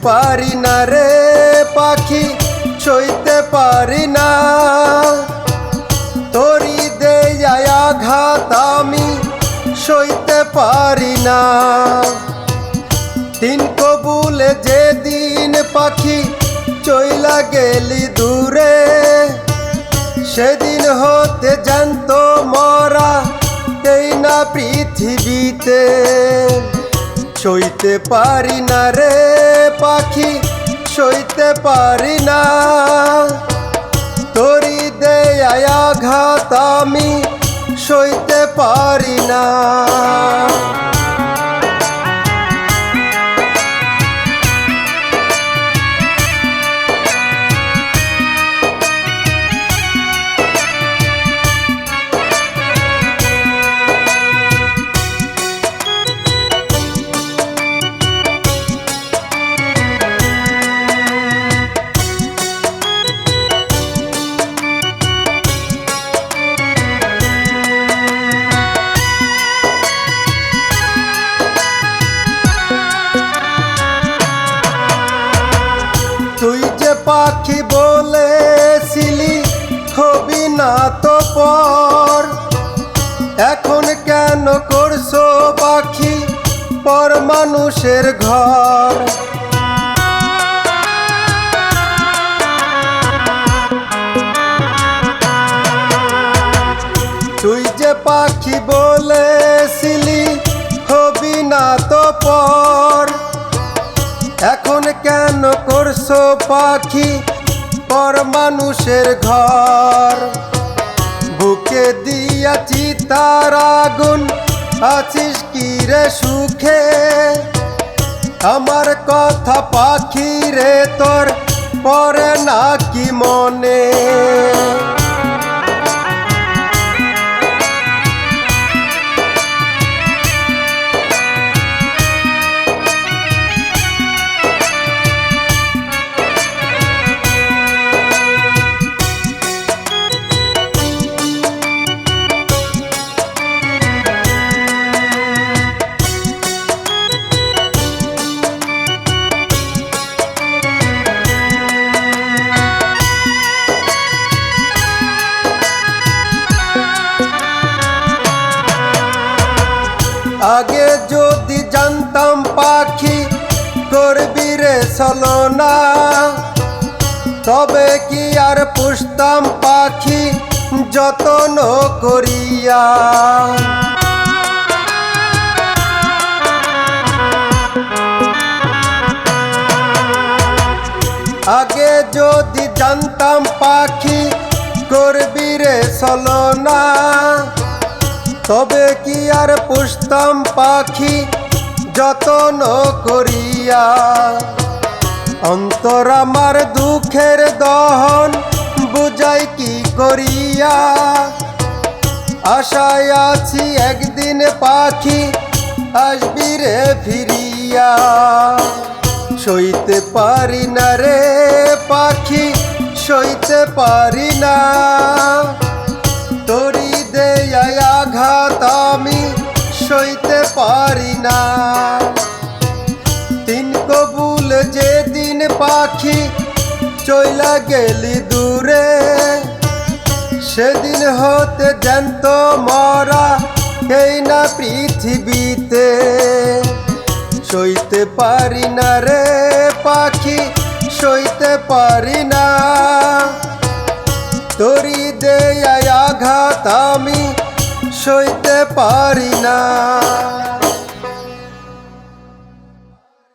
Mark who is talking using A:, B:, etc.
A: পারি না রে পাখি, সইতে পারি না। তোরি দেয়া আঘাত আমি সইতে পারি না। দিন কবুলে যেদিন পাখি চইলা গেলি দূরে, সেদিন হতে জ্যান্ত মরা এই না পৃথিবীতে। সইতে পারি না রে পাখি, সইতে পারি না। তোরি দেয়া আঘাত আমি সইতে পারি না। তুই যে পাখি বলেছিলি হবি না তো পর, এখন কেন করছো পাখি পর মানুষের ঘর। তুই যে পাখি বলেছিলি হবি না তো পর, এখন কেন করছো পাখি পর মানুষের ঘর। বুকে দিয়াছি তার আগুন, আছিস কি রে সুখে। আমার কথা পাখি রে তোর পরে নাকি মনে। আগে যদি জানতাম পাখি করবি রে ছলনা, তবে কি আর পুষতাম পাখি যত্ন করিয়া। আগে যদি জানতাম পাখি করবি রে ছলনা, তবে কি আর পুষতাম পাখি যত্ন করিয়া। অন্তর আমার দুঃখের দহন বুঝাই কি করিয়া। আশায় আছি একদিন পাখি আসবি রে ফিরিয়া। সইতে পারি না রে পাখি, সইতে পারি না। তোরি দেয়া আঘাত আমি সইতে পারি না। দিন কবুল যেদিন পাখি চইলা গেলি দূরে, সেদিন হতে জ্যান্ত মরা এই না পৃথিবীতে। সইতে পারি না রে পাখি, সইতে পারি না। তোরি দেয়া আঘাত আমি সইতে পারি না।